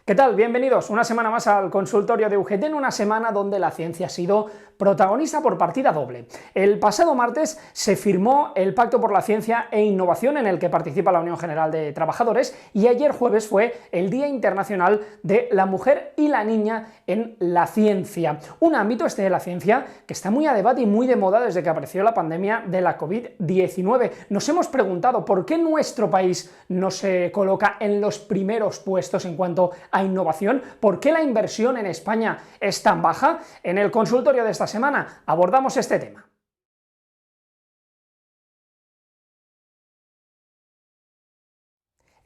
¿Qué tal? Bienvenidos una semana más al consultorio de UGT, en una semana donde la ciencia ha sido protagonista por partida doble. El pasado martes se firmó el Pacto por la Ciencia e Innovación, en el que participa la Unión General de Trabajadores, y ayer jueves fue el Día Internacional de la Mujer y la Niña en la Ciencia. Un ámbito, este de la ciencia, que está muy a debate y muy de moda desde que apareció la pandemia de la COVID-19. Nos hemos preguntado por qué nuestro país no se coloca en los primeros puestos en cuanto a innovación, por qué la inversión en España es tan baja. En el consultorio de esta semana abordamos este tema.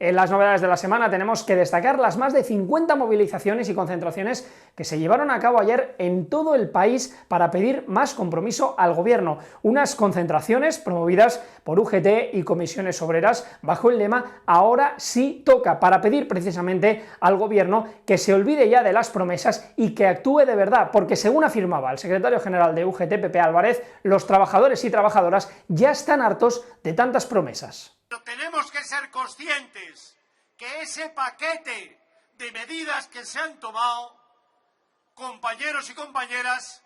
En las novedades de la semana tenemos que destacar las más de 50 movilizaciones y concentraciones que se llevaron a cabo ayer en todo el país para pedir más compromiso al gobierno. Unas concentraciones promovidas por UGT y comisiones obreras bajo el lema "Ahora sí toca", para pedir precisamente al gobierno que se olvide ya de las promesas y que actúe de verdad, porque según afirmaba el secretario general de UGT, Pepe Álvarez, los trabajadores y trabajadoras ya están hartos de tantas promesas. Pero tenemos que ser conscientes que ese paquete de medidas que se han tomado, compañeros y compañeras,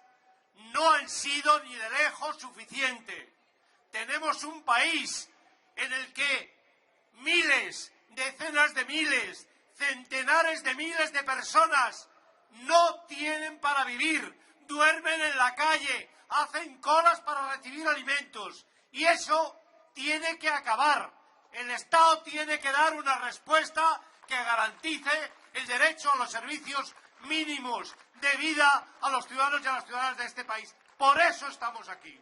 no han sido ni de lejos suficiente. Tenemos un país en el que miles, decenas de miles, centenares de miles de personas no tienen para vivir, duermen en la calle, hacen colas para recibir alimentos, y eso tiene que acabar. El Estado tiene que dar una respuesta que garantice el derecho a los servicios mínimos de vida a los ciudadanos y a las ciudadanas de este país. Por eso estamos aquí.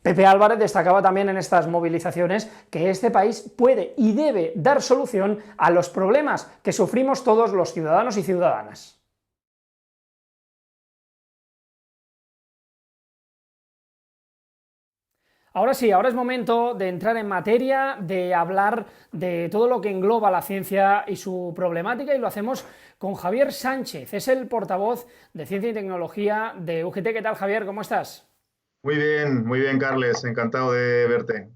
Pepe Álvarez destacaba también en estas movilizaciones que este país puede y debe dar solución a los problemas que sufrimos todos los ciudadanos y ciudadanas. Ahora sí, ahora es momento de entrar en materia, de hablar de todo lo que engloba la ciencia y su problemática, y lo hacemos con Javier Sánchez, es el portavoz de Ciencia y Tecnología de UGT. ¿Qué tal, Javier? ¿Cómo estás? Muy bien, Carles, encantado de verte.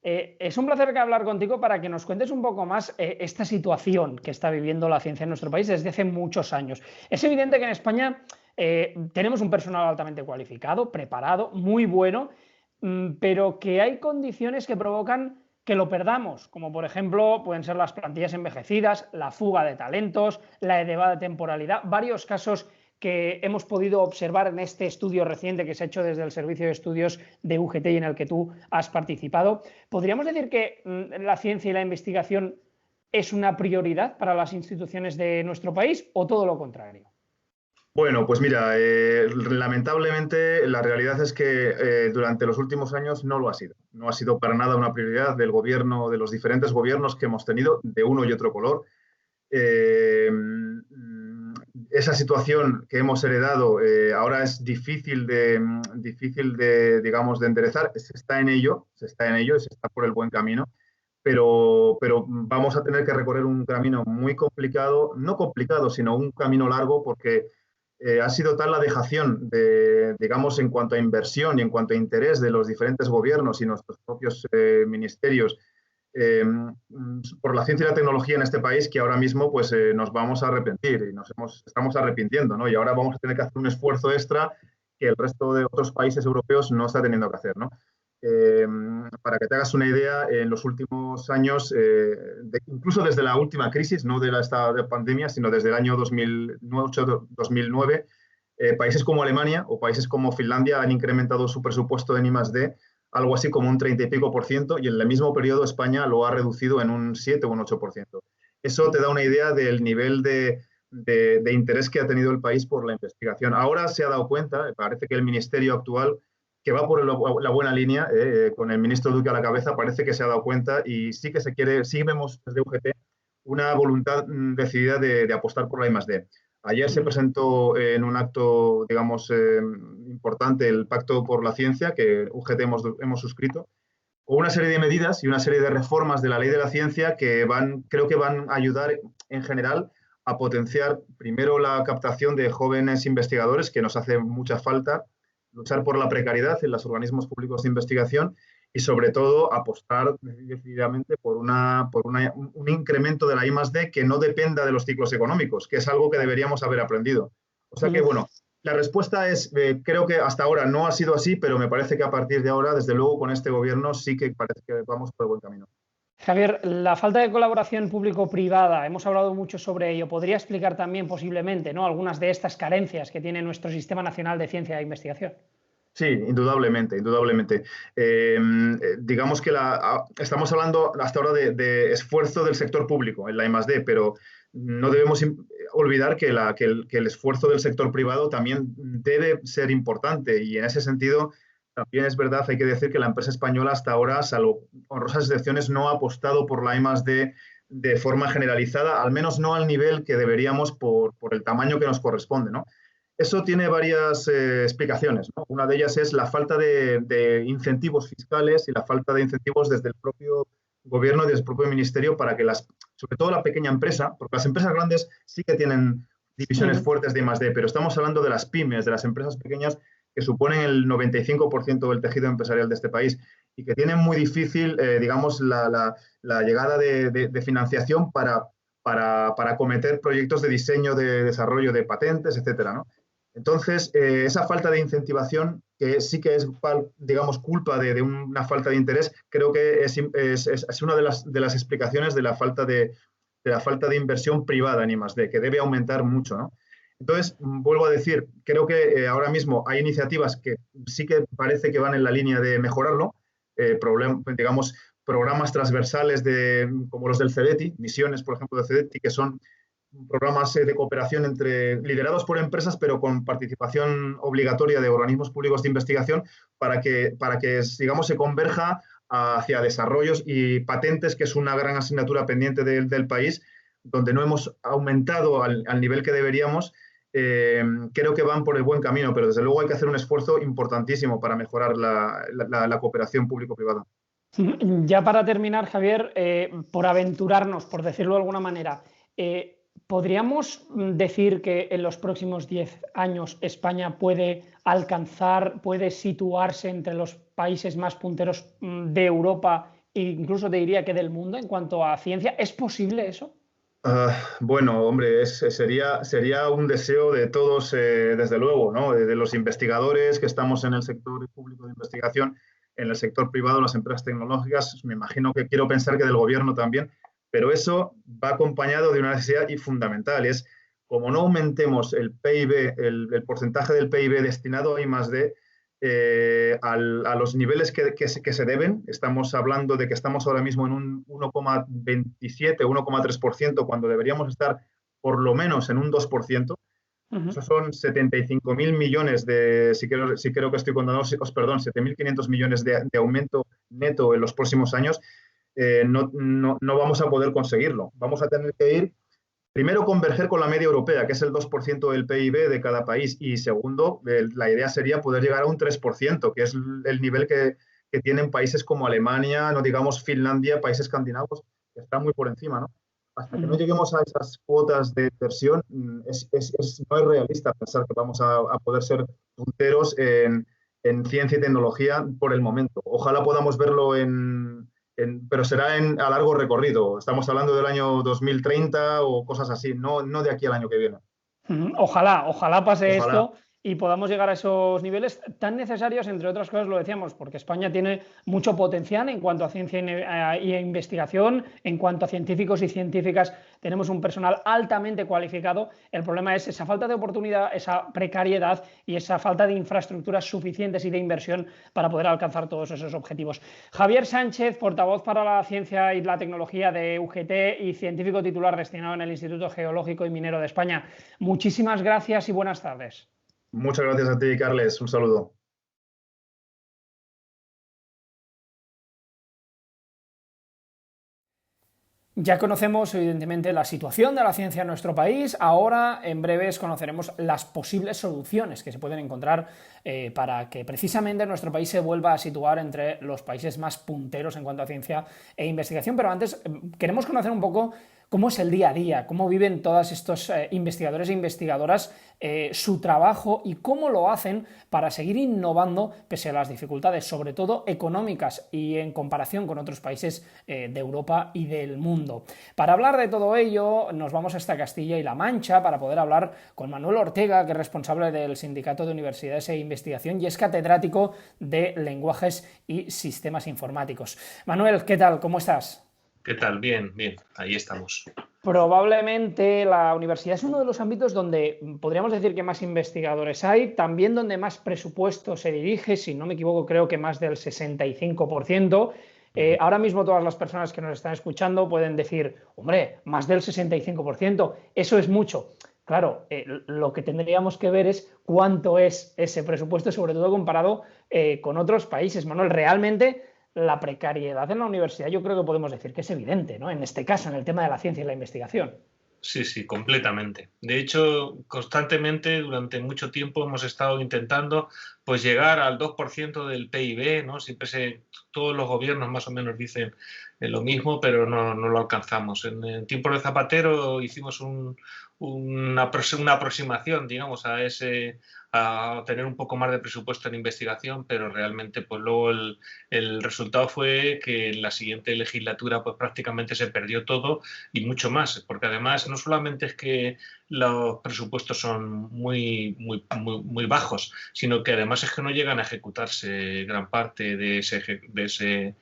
Es un placer hablar contigo para que nos cuentes un poco más esta situación que está viviendo la ciencia en nuestro país desde hace muchos años. Es evidente que en España tenemos un personal altamente cualificado, preparado, muy bueno, pero que hay condiciones que provocan que lo perdamos, como por ejemplo pueden ser las plantillas envejecidas, la fuga de talentos, la elevada temporalidad, varios casos que hemos podido observar en este estudio reciente que se ha hecho desde el Servicio de Estudios de UGT y en el que tú has participado. ¿Podríamos decir que la ciencia y la investigación es una prioridad para las instituciones de nuestro país, o todo lo contrario? Bueno, pues mira, lamentablemente la realidad es que durante los últimos años no lo ha sido. No ha sido para nada una prioridad del gobierno, de los diferentes gobiernos que hemos tenido, de uno y otro color. Esa situación que hemos heredado ahora es difícil de, digamos, de enderezar. Se está en ello y se está por el buen camino. Pero vamos a tener que recorrer un camino muy complicado, no complicado, sino un camino largo, porque ha sido tal la dejación, digamos, en cuanto a inversión y en cuanto a interés de los diferentes gobiernos y nuestros propios ministerios por la ciencia y la tecnología en este país, que ahora mismo pues, nos vamos a arrepentir y estamos arrepintiendo, ¿no? Y ahora vamos a tener que hacer un esfuerzo extra que el resto de otros países europeos no está teniendo que hacer, ¿no? Para que te hagas una idea, en los últimos años, incluso desde la última crisis, no de esta pandemia, sino desde el año 2008-2009, países como Alemania o países como Finlandia han incrementado su presupuesto en I+D algo así como un 30 y pico por ciento, y en el mismo periodo España lo ha reducido en un 7 o un 8%. Eso te da una idea del nivel de interés que ha tenido el país por la investigación. Ahora se ha dado cuenta, parece que el ministerio actual, que va por la buena línea, con el ministro Duque a la cabeza, parece que se ha dado cuenta, y sí que sí vemos desde UGT una voluntad decidida de apostar por la I+D. Ayer se presentó en un acto, digamos, importante el Pacto por la Ciencia, que UGT hemos suscrito, con una serie de medidas y una serie de reformas de la Ley de la Ciencia que creo que van a ayudar en general a potenciar primero la captación de jóvenes investigadores, que nos hace mucha falta, luchar por la precariedad en los organismos públicos de investigación, y sobre todo apostar decididamente por un incremento de la I+D que no dependa de los ciclos económicos, que es algo que deberíamos haber aprendido. O sea que, bueno, la respuesta es, creo que hasta ahora no ha sido así, pero me parece que a partir de ahora, desde luego, con este gobierno sí que parece que vamos por el buen camino. Javier, la falta de colaboración público-privada, hemos hablado mucho sobre ello. ¿Podría explicar también posiblemente, ¿no?, algunas de estas carencias que tiene nuestro Sistema Nacional de Ciencia e Investigación? Sí, indudablemente, indudablemente. Digamos que estamos hablando hasta ahora de esfuerzo del sector público en la I+D, pero no debemos olvidar que el esfuerzo del sector privado también debe ser importante, y en ese sentido también es verdad, hay que decir que la empresa española hasta ahora, salvo honrosas excepciones, no ha apostado por la I+D de forma generalizada, al menos no al nivel que deberíamos por el tamaño que nos corresponde, ¿no? Eso tiene varias explicaciones, ¿no? Una de ellas es la falta de incentivos fiscales y la falta de incentivos desde el propio gobierno y desde el propio ministerio para que sobre todo la pequeña empresa, porque las empresas grandes sí que tienen divisiones fuertes de I+D, pero estamos hablando de las pymes, de las empresas pequeñas que suponen el 95% del tejido empresarial de este país y que tienen muy difícil, digamos, la llegada de financiación para acometer proyectos de diseño, de desarrollo de patentes, etcétera, ¿no? Entonces, esa falta de incentivación, que sí que es, digamos, culpa de una falta de interés, creo que es una de las explicaciones de la falta de inversión privada en I+D, que debe aumentar mucho, ¿no? Entonces, vuelvo a decir, creo que ahora mismo hay iniciativas que sí que parece que van en la línea de mejorarlo, digamos, programas transversales como los del CEDETI, misiones, por ejemplo, del CEDETI, que son programas de cooperación liderados por empresas, pero con participación obligatoria de organismos públicos de investigación para que digamos, se converja hacia desarrollos y patentes, que es una gran asignatura pendiente del país, donde no hemos aumentado al nivel que deberíamos. Creo que van por el buen camino, pero desde luego hay que hacer un esfuerzo importantísimo para mejorar la cooperación público-privada. Ya para terminar, Javier, por aventurarnos, por decirlo de alguna manera, ¿podríamos decir que en los próximos 10 años España puede situarse entre los países más punteros de Europa e incluso te diría que del mundo en cuanto a ciencia? ¿Es posible eso? Bueno, hombre, sería un deseo de todos, desde luego, ¿no? De los investigadores que estamos en el sector público de investigación, en el sector privado, las empresas tecnológicas, me imagino que quiero pensar que del gobierno también, pero eso va acompañado de una necesidad fundamental, es como no aumentemos el PIB, el porcentaje del PIB destinado a I+D a los niveles que se deben. Estamos hablando de que estamos ahora mismo en un 1,27, 1,3%, cuando deberíamos estar por lo menos en un 2%. Esos son 75.000 millones si creo que estoy contando, perdón, 7.500 millones de aumento neto en los próximos años. No vamos a poder conseguirlo. Vamos a tener que ir, primero, converger con la media europea, que es el 2% del PIB de cada país, y segundo, la idea sería poder llegar a un 3%, que es el nivel que tienen países como Alemania, no digamos Finlandia, países escandinavos, que están muy por encima, ¿no? Hasta que no lleguemos a esas cuotas de inversión, no es realista pensar que vamos a poder ser punteros en ciencia y tecnología por el momento. Ojalá podamos verlo pero será a largo recorrido. Estamos hablando del año 2030 o cosas así, no de aquí al año que viene. Ojalá pase esto y podamos llegar a esos niveles tan necesarios, entre otras cosas, lo decíamos, porque España tiene mucho potencial en cuanto a ciencia y investigación, en cuanto a científicos y científicas, tenemos un personal altamente cualificado. El problema es esa falta de oportunidad, esa precariedad y esa falta de infraestructuras suficientes y de inversión para poder alcanzar todos esos objetivos. Javier Sánchez, portavoz para la ciencia y la tecnología de UGT y científico titular destinado en el Instituto Geológico y Minero de España. Muchísimas gracias y buenas tardes. Muchas gracias a ti, Carles. Un saludo. Ya conocemos, evidentemente, la situación de la ciencia en nuestro país. Ahora, en breves, conoceremos las posibles soluciones que se pueden encontrar para que precisamente nuestro país se vuelva a situar entre los países más punteros en cuanto a ciencia e investigación. Pero antes, queremos conocer un poco ¿Cómo es el día a día? ¿Cómo viven todos estos investigadores e investigadoras su trabajo y cómo lo hacen para seguir innovando pese a las dificultades, sobre todo económicas y en comparación con otros países de Europa y del mundo? Para hablar de todo ello, nos vamos hasta Castilla y La Mancha para poder hablar con Manuel Ortega, que es responsable del Sindicato de Universidades e Investigación y es catedrático de Lenguajes y Sistemas Informáticos. Manuel, ¿qué tal? ¿Cómo estás? ¿Qué tal? Bien, bien, ahí estamos. Probablemente la universidad es uno de los ámbitos donde podríamos decir que más investigadores hay, también donde más presupuesto se dirige, si no me equivoco, creo que más del 65%. Ahora mismo todas las personas que nos están escuchando pueden decir, hombre, más del 65%, eso es mucho. Claro, lo que tendríamos que ver es cuánto es ese presupuesto, sobre todo comparado con otros países. Manuel, realmente la precariedad en la universidad yo creo que podemos decir que es evidente, ¿no? En este caso, en el tema de la ciencia y la investigación. Sí, sí, completamente. De hecho, constantemente durante mucho tiempo hemos estado intentando pues llegar al 2% del PIB, ¿no? Todos los gobiernos más o menos dicen lo mismo, pero no lo alcanzamos. En tiempos de Zapatero hicimos una aproximación, digamos, a tener un poco más de presupuesto en investigación, pero realmente pues luego el resultado fue que en la siguiente legislatura pues prácticamente se perdió todo y mucho más, porque además no solamente es que los presupuestos son muy bajos, sino que además es que no llegan a ejecutarse gran parte de ese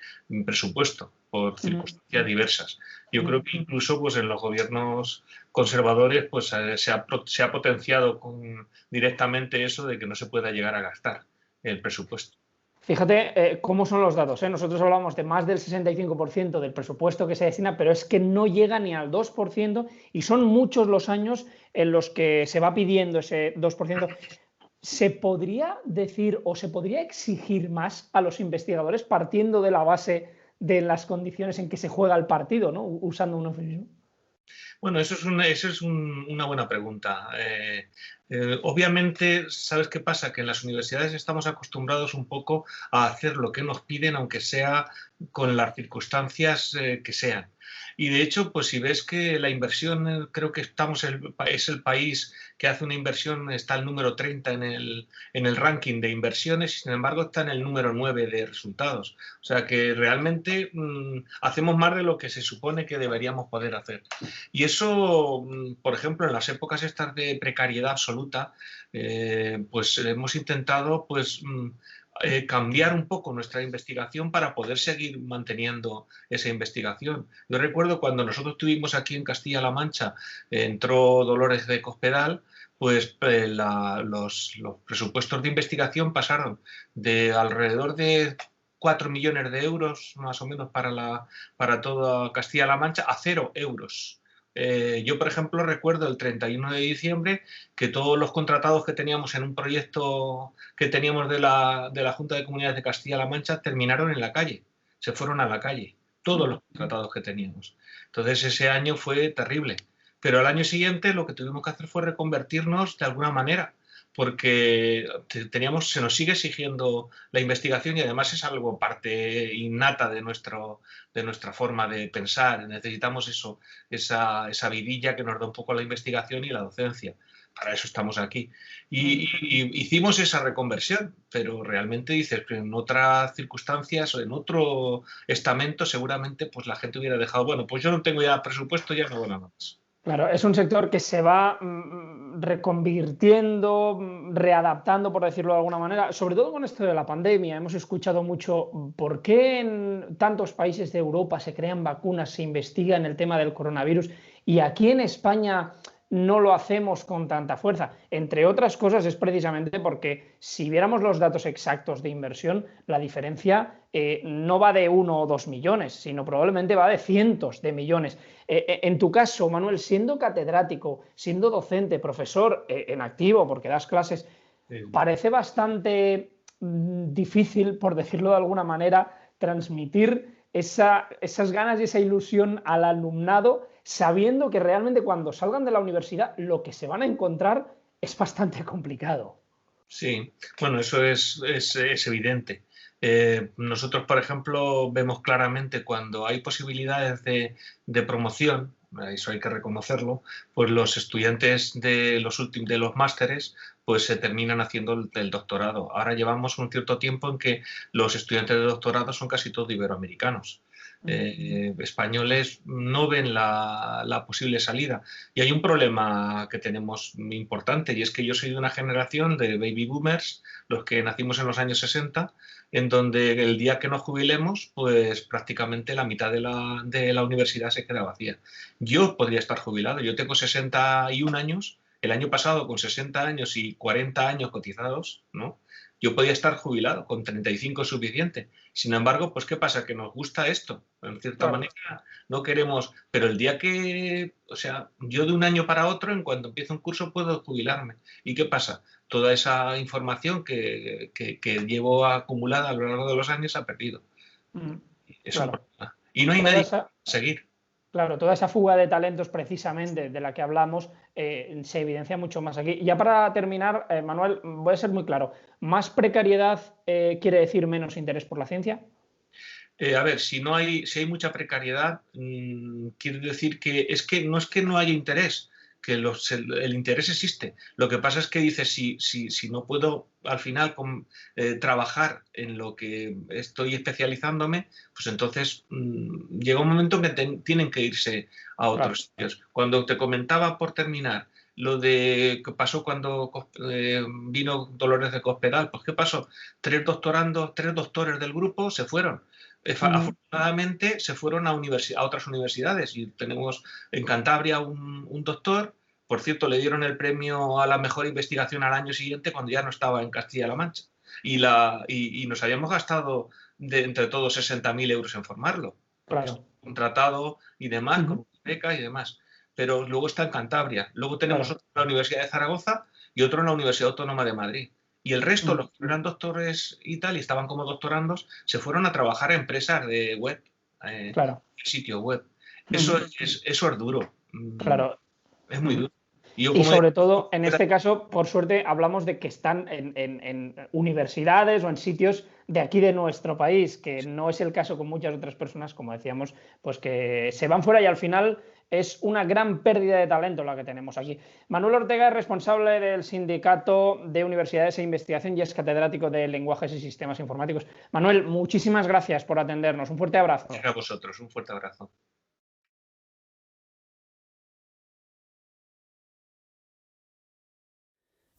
presupuesto por circunstancias diversas. Yo creo que incluso pues, en los gobiernos conservadores pues, se ha potenciado directamente eso de que no se pueda llegar a gastar el presupuesto. Fíjate cómo son los datos, ¿eh? Nosotros hablamos de más del 65% del presupuesto que se destina, pero es que no llega ni al 2% y son muchos los años en los que se va pidiendo ese 2%. ¿Se podría decir o se podría exigir más a los investigadores partiendo de la base de las condiciones en que se juega el partido, ¿no? Usando un eufemismo? Bueno, eso es una buena pregunta. Obviamente, ¿sabes qué pasa? Que en las universidades estamos acostumbrados un poco a hacer lo que nos piden, aunque sea con las circunstancias que sean. Y de hecho, pues si ves que la inversión, creo que es el país que hace una inversión, está el número 30 en el ranking de inversiones y sin embargo está en el número 9 de resultados. O sea que realmente hacemos más de lo que se supone que deberíamos poder hacer. Y eso, por ejemplo, en las épocas estas de precariedad absoluta, pues hemos intentado pues cambiar un poco nuestra investigación para poder seguir manteniendo esa investigación. Yo recuerdo cuando nosotros tuvimos aquí en Castilla-La Mancha, entró Dolores de Cospedal, pues los presupuestos de investigación pasaron de alrededor de 4 millones de euros, más o menos, para toda Castilla-La Mancha, a 0 euros. Yo, por ejemplo, recuerdo el 31 de diciembre que todos los contratados que teníamos en un proyecto que teníamos de la Junta de Comunidades de Castilla-La Mancha terminaron en la calle, se fueron a la calle, todos los contratados que teníamos. Entonces ese año fue terrible, pero al año siguiente lo que tuvimos que hacer fue reconvertirnos de alguna manera, porque se nos sigue exigiendo la investigación y además es algo parte innata de nuestra forma de pensar. Necesitamos esa vidilla que nos da un poco la investigación y la docencia. Para eso estamos aquí. Y hicimos esa reconversión, pero realmente dices que en otras circunstancias o en otro estamento seguramente pues la gente hubiera dejado, bueno, pues yo no tengo ya presupuesto, ya no hago nada más. Claro, es un sector que se va reconvirtiendo, readaptando, por decirlo de alguna manera, sobre todo con esto de la pandemia. Hemos escuchado mucho por qué en tantos países de Europa se crean vacunas, se investiga en el tema del coronavirus y aquí en España no lo hacemos con tanta fuerza. Entre otras cosas es precisamente porque si viéramos los datos exactos de inversión, la diferencia no va de 1 o 2 millones, sino probablemente va de cientos de millones. En tu caso, Manuel, siendo catedrático, siendo docente, profesor en activo, porque das clases, parece bastante difícil, por decirlo de alguna manera, transmitir esas ganas y esa ilusión al alumnado, sabiendo que realmente cuando salgan de la universidad lo que se van a encontrar es bastante complicado. Sí, bueno, eso es evidente. Nosotros, por ejemplo, vemos claramente cuando hay posibilidades de promoción, eso hay que reconocerlo, pues los estudiantes de los másteres pues se terminan haciendo el doctorado. Ahora llevamos un cierto tiempo en que los estudiantes de doctorado son casi todos iberoamericanos. Españoles no ven la posible salida. Y hay un problema que tenemos muy importante, y es que yo soy de una generación de baby boomers, los que nacimos en los años 60, en donde el día que nos jubilemos, pues prácticamente la mitad de la universidad se queda vacía. Yo podría estar jubilado, yo tengo 61 años, el año pasado con 60 años y 40 años cotizados, ¿no? Yo podía estar jubilado, con 35 es suficiente. Sin embargo, pues ¿qué pasa? Que nos gusta esto. En cierta manera no queremos, pero el día que, o sea, yo de un año para otro, en cuanto empiece un curso, puedo jubilarme. ¿Y qué pasa? Toda esa información que llevo acumulada a lo largo de los años se ha perdido. Es un problema. Y no hay nadie para seguir. Claro, toda esa fuga de talentos precisamente de la que hablamos se evidencia mucho más aquí. Y ya para terminar, Manuel, voy a ser muy claro. ¿Más precariedad quiere decir menos interés por la ciencia? A ver, si hay mucha precariedad, quiere decir que no es que no haya interés, que el interés existe. Lo que pasa es que dices, si no puedo al final trabajar en lo que estoy especializándome, pues entonces llega un momento en que tienen que irse a otros sitios. Cuando te comentaba, por terminar, lo de que pasó cuando vino Dolores de Cospedal, pues ¿qué pasó? 3 doctores del grupo se fueron. Afortunadamente se fueron a otras universidades, y tenemos en Cantabria un doctor, por cierto, le dieron el premio a la mejor investigación al año siguiente cuando ya no estaba en Castilla-La Mancha, y nos habíamos gastado entre todos 60.000 euros en formarlo, Claro. Contratado y demás, con beca y demás, pero luego está en Cantabria. Luego tenemos otro en la Universidad de Zaragoza y otro en la Universidad Autónoma de Madrid. Y el resto, los que eran doctores y tal, y estaban como doctorandos, se fueron a trabajar a empresas de web, sitio web. Eso es duro. Claro. Es muy duro. Y sobre todo, en este caso, por suerte, hablamos de que están en universidades o en sitios de aquí de nuestro país, que no es el caso con muchas otras personas, como decíamos, pues que se van fuera y al final es una gran pérdida de talento la que tenemos aquí. Manuel Ortega es responsable del Sindicato de Universidades e Investigación y es catedrático de Lenguajes y Sistemas Informáticos. Manuel, muchísimas gracias por atendernos. Un fuerte abrazo. A vosotros, un fuerte abrazo.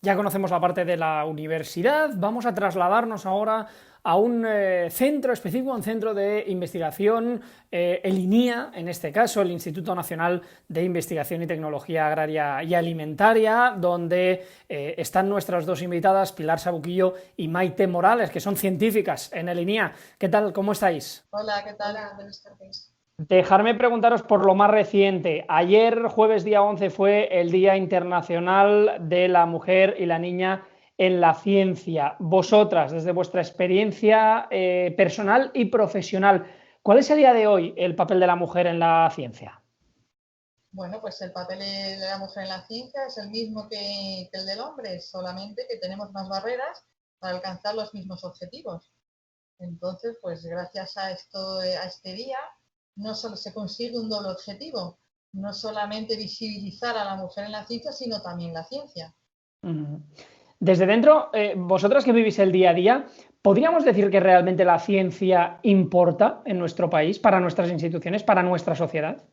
Ya conocemos la parte de la universidad, vamos a trasladarnos ahora a un centro específico, un centro de investigación, el INIA, en este caso, el Instituto Nacional de Investigación y Tecnología Agraria y Alimentaria, donde están nuestras dos invitadas, Pilar Sabuquillo y Maite Morales, que son científicas en el INIA. ¿Qué tal? ¿Cómo estáis? Hola, ¿qué tal? Buenas tardes. Dejarme preguntaros por lo más reciente. Ayer, jueves día 11, fue el Día Internacional de la Mujer y la Niña en la Ciencia. Vosotras, desde vuestra experiencia personal y profesional, ¿cuál es a día de hoy el papel de la mujer en la ciencia? Bueno, pues el papel de la mujer en la ciencia es el mismo que el del hombre, solamente que tenemos más barreras para alcanzar los mismos objetivos. Entonces, pues gracias a este día, no solo se consigue un doble objetivo, no solamente visibilizar a la mujer en la ciencia, sino también la ciencia. Desde dentro, vosotras que vivís el día a día, ¿podríamos decir que realmente la ciencia importa en nuestro país, para nuestras instituciones, para nuestra sociedad?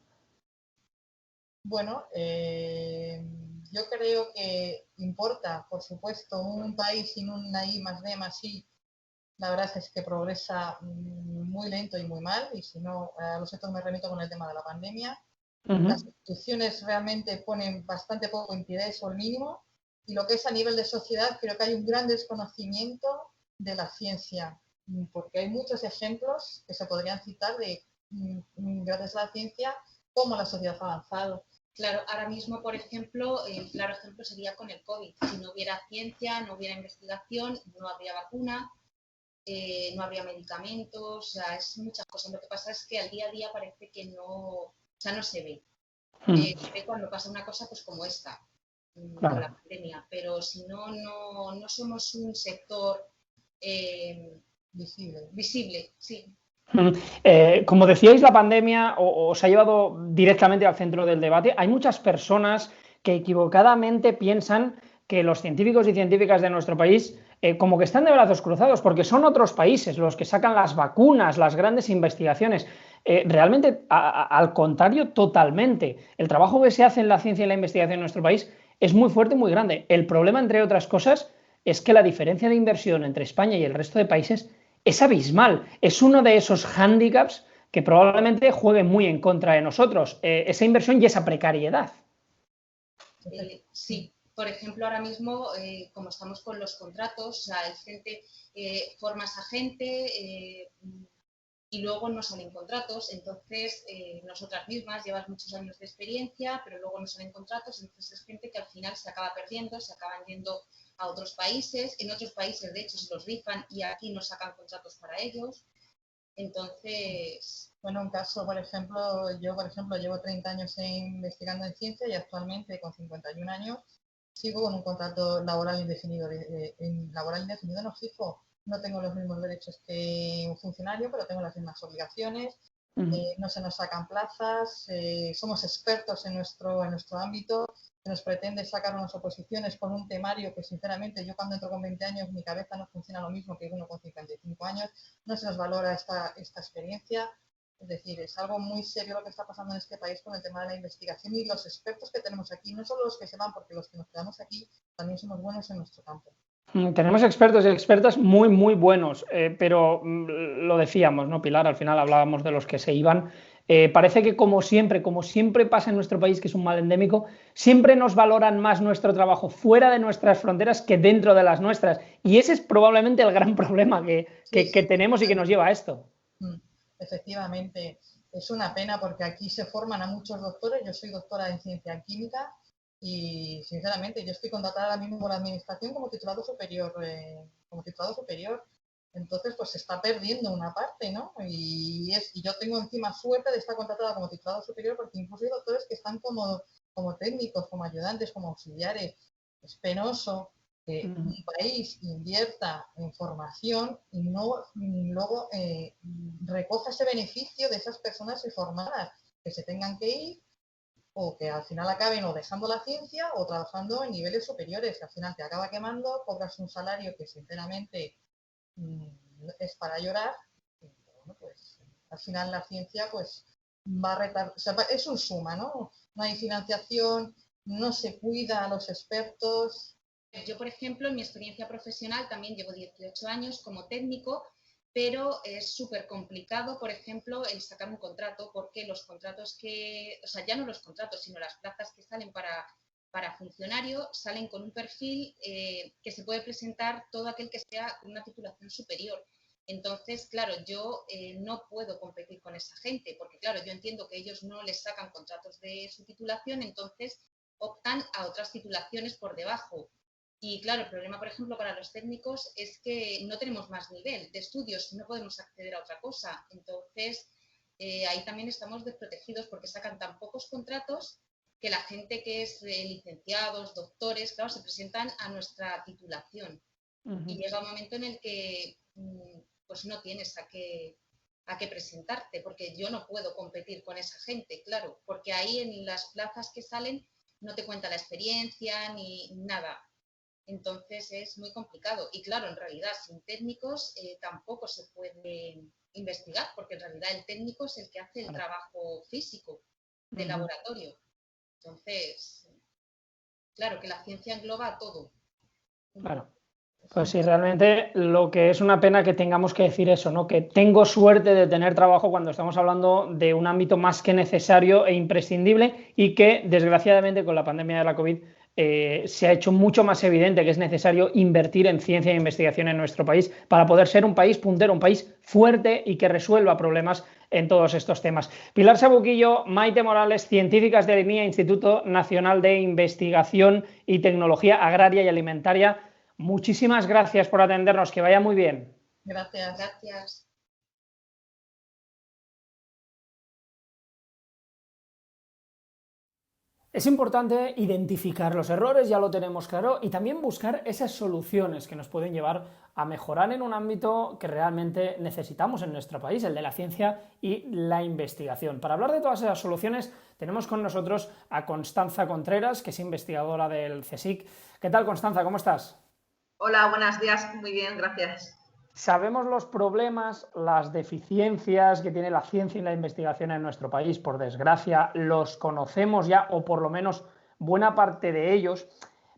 Bueno, yo creo que importa, por supuesto, un país sin una I+D+I, la verdad es que progresa muy lento y muy mal, y si no, a los hechos me remito con el tema de la pandemia. Las instituciones realmente ponen bastante poco interés o el mínimo, y lo que es a nivel de sociedad creo que hay un gran desconocimiento de la ciencia, porque hay muchos ejemplos que se podrían citar de, gracias a la ciencia, cómo la sociedad ha avanzado. Claro, ahora mismo, por ejemplo, el claro ejemplo sería con el COVID. Si no hubiera ciencia, no hubiera investigación, no habría vacuna, no habría medicamentos, o sea, es muchas cosas. Lo que pasa es que al día a día parece que no, o sea, no se ve. Se ve cuando pasa una cosa pues como esta, Claro. con la pandemia, pero si no, no somos un sector Visible. visible, sí. Como decíais, la pandemia os ha llevado directamente al centro del debate. Hay muchas personas que equivocadamente piensan que los científicos y científicas de nuestro país como que están de brazos cruzados, porque son otros países los que sacan las vacunas, las grandes investigaciones. Realmente, al contrario, totalmente. El trabajo que se hace en la ciencia y la investigación en nuestro país es muy fuerte y muy grande. El problema, entre otras cosas, es que la diferencia de inversión entre España y el resto de países es abismal. Es uno de esos hándicaps que probablemente juegue muy en contra de nosotros, esa inversión y esa precariedad. Sí, por ejemplo, ahora mismo, como estamos con los contratos, o sea, hay gente, formas a gente y luego no salen contratos, entonces nosotras mismas llevas muchos años de experiencia, pero luego no salen contratos, entonces es gente que al final se acaba perdiendo, se acaban yendo a otros países, en otros países de hecho se los rifan y aquí no sacan contratos para ellos. Entonces, bueno, un caso, por ejemplo, yo llevo 30 años investigando en ciencia y actualmente con 51 años sigo con un contrato laboral indefinido. En laboral indefinido no fijo, no tengo los mismos derechos que un funcionario, pero tengo las mismas obligaciones. No se nos sacan plazas, somos expertos en nuestro ámbito, se nos pretende sacar unas oposiciones con un temario que sinceramente yo cuando entro con 20 años mi cabeza no funciona lo mismo que uno con 55 años, no se nos valora esta experiencia, es decir, es algo muy serio lo que está pasando en este país con el tema de la investigación y los expertos que tenemos aquí, no solo los que se van, porque los que nos quedamos aquí también somos buenos en nuestro campo. Tenemos expertos y expertas muy, muy buenos, pero lo decíamos, ¿no, Pilar? Al final hablábamos de los que se iban. Parece que como siempre pasa en nuestro país, que es un mal endémico, siempre nos valoran más nuestro trabajo fuera de nuestras fronteras que dentro de las nuestras. Y ese es probablemente el gran problema que tenemos y que nos lleva a esto. Efectivamente, es una pena porque aquí se forman a muchos doctores. Yo soy doctora en ciencia química y sinceramente yo estoy contratada ahora mismo por la administración como titulado superior, entonces pues se está perdiendo una parte, ¿no? Y yo tengo encima suerte de estar contratada como titulado superior porque incluso hay doctores que están como técnicos, como ayudantes, como auxiliares. Es penoso que un país invierta en formación y no luego recoja ese beneficio de esas personas formadas, que se tengan que ir o que al final acaben o dejando la ciencia o trabajando en niveles superiores, que al final te acaba quemando, cobras un salario que sinceramente es para llorar, y, bueno, pues al final la ciencia pues va a retardar, o sea, es un suma, ¿no? No hay financiación, no se cuida a los expertos. Yo, por ejemplo, en mi experiencia profesional también llevo 18 años como técnico, pero es súper complicado, por ejemplo, el sacar un contrato, porque los contratos o sea, ya no los contratos, sino las plazas que salen para funcionario, salen con un perfil que se puede presentar todo aquel que sea con una titulación superior. Entonces, claro, yo no puedo competir con esa gente, porque claro, yo entiendo que ellos no les sacan contratos de su titulación, entonces optan a otras titulaciones por debajo. Y claro, el problema, por ejemplo, para los técnicos es que no tenemos más nivel de estudios, no podemos acceder a otra cosa. Entonces, ahí también estamos desprotegidos porque sacan tan pocos contratos que la gente que es licenciados, doctores, claro, se presentan a nuestra titulación. Y llega un momento en el que pues no tienes a qué presentarte, porque yo no puedo competir con esa gente, claro, porque ahí en las plazas que salen no te cuenta la experiencia ni nada. Entonces es muy complicado. Y claro, en realidad sin técnicos tampoco se puede investigar, porque en realidad el técnico es el que hace el trabajo físico de laboratorio. Entonces, claro, que la ciencia engloba todo. Claro. Pues sí, realmente lo que es una pena que tengamos que decir eso, ¿no? Que tengo suerte de tener trabajo cuando estamos hablando de un ámbito más que necesario e imprescindible y que desgraciadamente con la pandemia de la COVID se ha hecho mucho más evidente que es necesario invertir en ciencia e investigación en nuestro país para poder ser un país puntero, un país fuerte y que resuelva problemas en todos estos temas. Pilar Sabuquillo, Maite Morales, científicas del INIA, Instituto Nacional de Investigación y Tecnología Agraria y Alimentaria. Muchísimas gracias por atendernos, que vaya muy bien. Gracias. Gracias. Es importante identificar los errores, ya lo tenemos claro, y también buscar esas soluciones que nos pueden llevar a mejorar en un ámbito que realmente necesitamos en nuestro país, el de la ciencia y la investigación. Para hablar de todas esas soluciones tenemos con nosotros a Constanza Contreras, que es investigadora del CSIC. ¿Qué tal, Constanza? ¿Cómo estás? Hola, buenos días. Muy bien, gracias. Sabemos los problemas, las deficiencias que tiene la ciencia y la investigación en nuestro país, por desgracia, los conocemos ya, o por lo menos buena parte de ellos,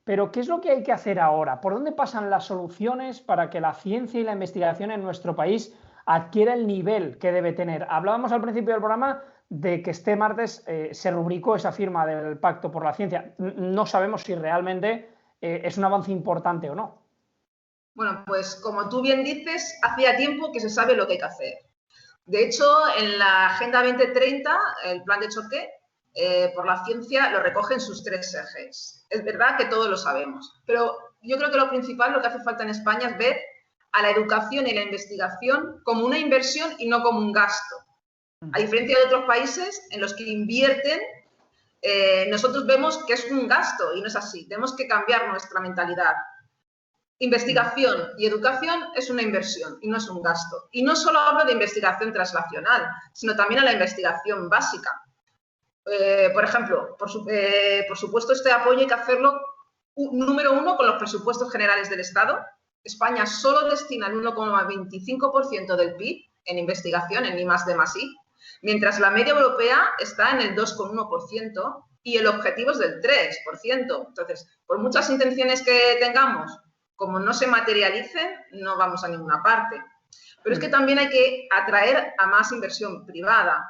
pero ¿qué es lo que hay que hacer ahora? ¿Por dónde pasan las soluciones para que la ciencia y la investigación en nuestro país adquiera el nivel que debe tener? Hablábamos al principio del programa de que este martes se rubricó esa firma del Pacto por la Ciencia. No sabemos si realmente es un avance importante o no. Bueno, pues como tú bien dices, hacía tiempo que se sabe lo que hay que hacer. De hecho, en la Agenda 2030, el plan de choque por la ciencia lo recoge en sus 3 ejes. Es verdad que todos lo sabemos, pero yo creo que lo principal, lo que hace falta en España es ver a la educación y la investigación como una inversión y no como un gasto. A diferencia de otros países en los que invierten, nosotros vemos que es un gasto y no es así. Tenemos que cambiar nuestra mentalidad. Investigación y educación es una inversión y no es un gasto. Y no solo hablo de investigación translacional, sino también a la investigación básica. Por ejemplo, por supuesto, este apoyo hay que hacerlo, número 1, con los presupuestos generales del Estado. España solo destina el 1,25% del PIB en investigación, en I+D+I, mientras la media europea está en el 2,1% y el objetivo es del 3%. Entonces, por muchas intenciones que tengamos, como no se materialicen, no vamos a ninguna parte. Pero es que también hay que atraer a más inversión privada,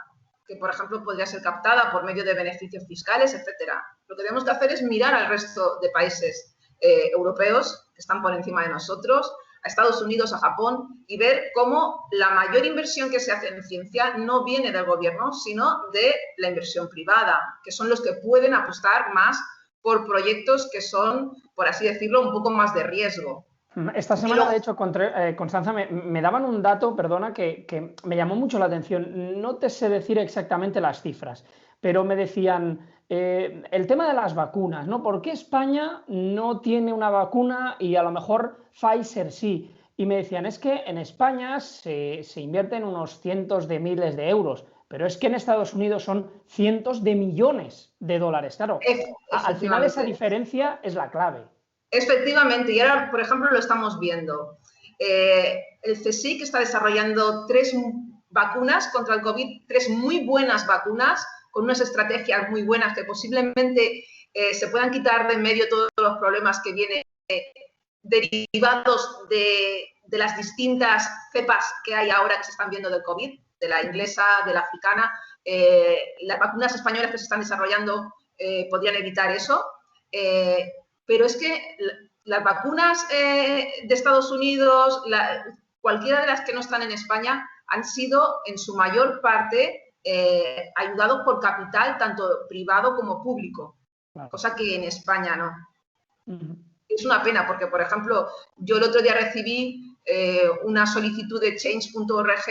que, por ejemplo, podría ser captada por medio de beneficios fiscales, etcétera. Lo que tenemos que hacer es mirar al resto de países europeos que están por encima de nosotros, a Estados Unidos, a Japón, y ver cómo la mayor inversión que se hace en ciencia no viene del gobierno, sino de la inversión privada, que son los que pueden apostar más por proyectos que son, por así decirlo, un poco más de riesgo. Esta semana, de hecho, Constanza, me daban un dato, perdona, que me llamó mucho la atención. No te sé decir exactamente las cifras, pero me decían el tema de las vacunas, ¿no? ¿Por qué España no tiene una vacuna y a lo mejor Pfizer sí? Y me decían, es que en España se invierten unos cientos de miles de euros, pero es que en Estados Unidos son cientos de millones de dólares. Claro, al final esa diferencia es la clave. Efectivamente, y ahora, por ejemplo, lo estamos viendo. El CSIC está desarrollando 3 vacunas contra el COVID, 3 muy buenas vacunas, con unas estrategias muy buenas que posiblemente se puedan quitar de en medio todos los problemas que vienen derivados de las distintas cepas que hay ahora que se están viendo del COVID, de la inglesa, de la africana. Las vacunas españolas que se están desarrollando podrían evitar eso. Pero es que las vacunas de Estados Unidos, cualquiera de las que no están en España, han sido en su mayor parte ayudados por capital, tanto privado como público, claro. Cosa que en España no. Es una pena porque, por ejemplo, yo el otro día recibí una solicitud de change.org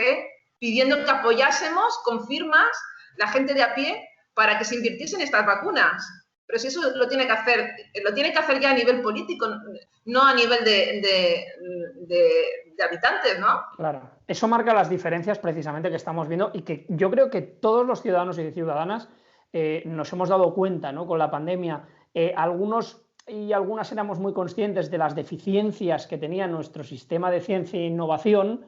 pidiendo que apoyásemos con firmas la gente de a pie para que se invirtiesen estas vacunas. Pero si eso lo tiene que hacer ya a nivel político, no a nivel de habitantes, ¿no? Claro, eso marca las diferencias precisamente que estamos viendo y que yo creo que todos los ciudadanos y ciudadanas nos hemos dado cuenta, ¿no? Con la pandemia. Algunos y algunas éramos muy conscientes de las deficiencias que tenía nuestro sistema de ciencia e innovación,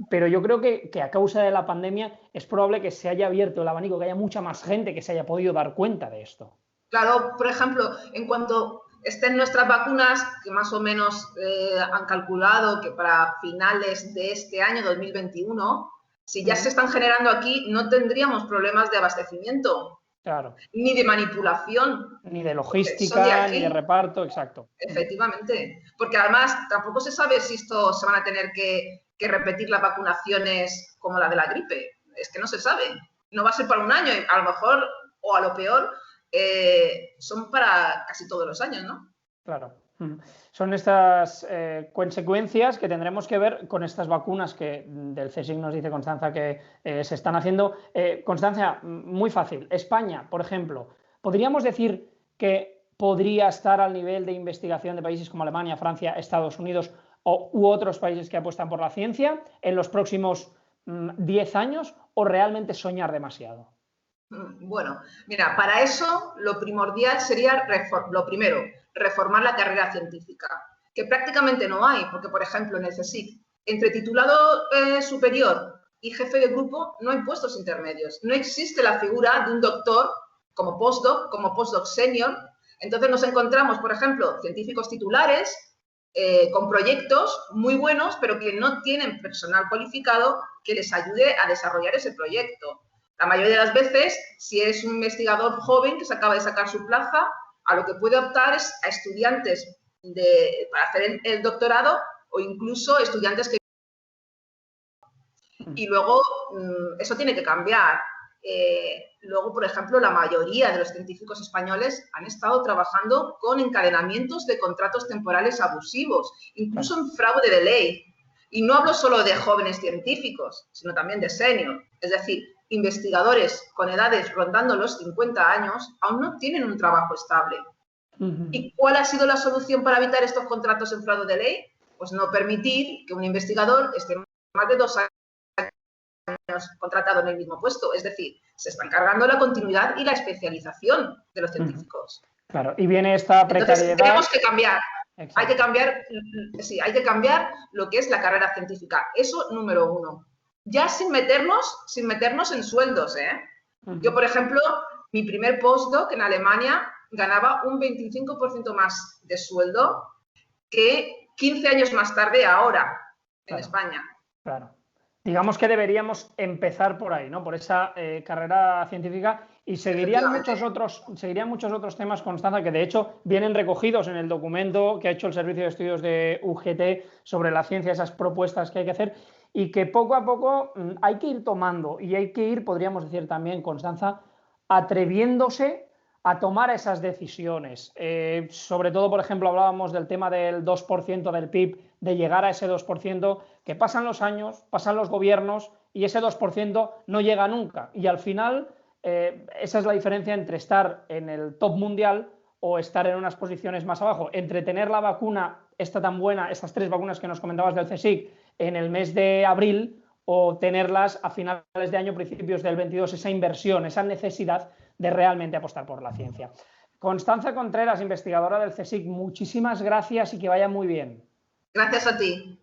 pero yo creo que a causa de la pandemia es probable que se haya abierto el abanico, que haya mucha más gente que se haya podido dar cuenta de esto. Claro, por ejemplo, en cuanto estén nuestras vacunas, que más o menos han calculado que para finales de este año, 2021, si ya se están generando aquí, no tendríamos problemas de abastecimiento. Claro. Ni de manipulación. Ni de logística, ni de reparto, exacto. Efectivamente. Porque además tampoco se sabe si esto se van a tener que repetir las vacunaciones como la de la gripe. Es que no se sabe. No va a ser para un año, a lo mejor, o a lo peor, son para casi todos los años, ¿no? Claro. Son estas consecuencias que tendremos que ver con estas vacunas que del CSIC nos dice Constanza que se están haciendo. Constanza, muy fácil. España, por ejemplo, ¿podríamos decir que podría estar al nivel de investigación de países como Alemania, Francia, Estados Unidos u otros países que apuestan por la ciencia en los próximos 10 años, o realmente soñar demasiado? Bueno, mira, para eso lo primordial sería, lo primero, reformar la carrera científica, que prácticamente no hay, porque, por ejemplo, en el CSIC, entre titulado superior y jefe de grupo no hay puestos intermedios. No existe la figura de un doctor como postdoc senior. Entonces nos encontramos, por ejemplo, científicos titulares con proyectos muy buenos, pero que no tienen personal cualificado que les ayude a desarrollar ese proyecto. La mayoría de las veces, si es un investigador joven que se acaba de sacar su plaza, a lo que puede optar es a estudiantes para hacer el doctorado, o incluso estudiantes que... Y luego eso tiene que cambiar. Luego, por ejemplo, la mayoría de los científicos españoles han estado trabajando con encadenamientos de contratos temporales abusivos, incluso en fraude de ley. Y no hablo solo de jóvenes científicos, sino también de senior. Es decir, investigadores con edades rondando los 50 años aún no tienen un trabajo estable. ¿Y cuál ha sido la solución para evitar estos contratos en fraude de ley? Pues no permitir que un investigador esté más de 2 años contratado en el mismo puesto. Es decir, se está encargando la continuidad y la especialización de los científicos. Claro, y viene esta precariedad. Entonces, tenemos que cambiar. Exacto. Hay que cambiar lo que es la carrera científica. Eso, número uno. Ya sin meternos en sueldos, ¿eh? Yo, por ejemplo, mi primer postdoc en Alemania ganaba un 25% más de sueldo que 15 años más tarde ahora en España. Claro. Digamos que deberíamos empezar por ahí, ¿no? Por esa carrera científica, y seguirían muchos otros temas, Constanza, que de hecho vienen recogidos en el documento que ha hecho el Servicio de Estudios de UGT sobre la ciencia, esas propuestas que hay que hacer y que poco a poco hay que ir tomando, y hay que ir, podríamos decir también, Constanza, atreviéndose a tomar esas decisiones. Sobre todo, por ejemplo, hablábamos del tema del 2% del PIB, de llegar a ese 2%, que pasan los años, pasan los gobiernos y ese 2% no llega nunca. Y al final, esa es la diferencia entre estar en el top mundial o estar en unas posiciones más abajo. Entre tener la vacuna esta tan buena, estas 3 vacunas que nos comentabas del CSIC, en el mes de abril, o tenerlas a finales de año, principios del 22, esa inversión, esa necesidad de realmente apostar por la ciencia. Constanza Contreras, investigadora del CSIC, muchísimas gracias y que vaya muy bien. Gracias a ti.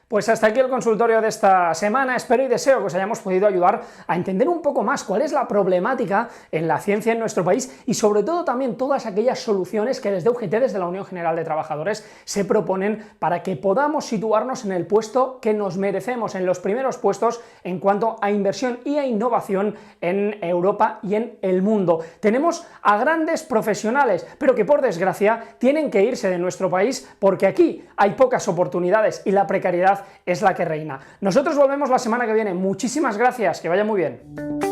Pues hasta aquí el consultorio de esta semana. Espero y deseo que os hayamos podido ayudar a entender un poco más cuál es la problemática en la ciencia en nuestro país, y sobre todo también todas aquellas soluciones que desde UGT, desde la Unión General de Trabajadores, se proponen para que podamos situarnos en el puesto que nos merecemos, en los primeros puestos en cuanto a inversión y a innovación en Europa y en el mundo. Tenemos a grandes profesionales, pero que por desgracia tienen que irse de nuestro país porque aquí hay pocas oportunidades y la precariedad es la que reina. Nosotros volvemos la semana que viene. Muchísimas gracias, que vaya muy bien.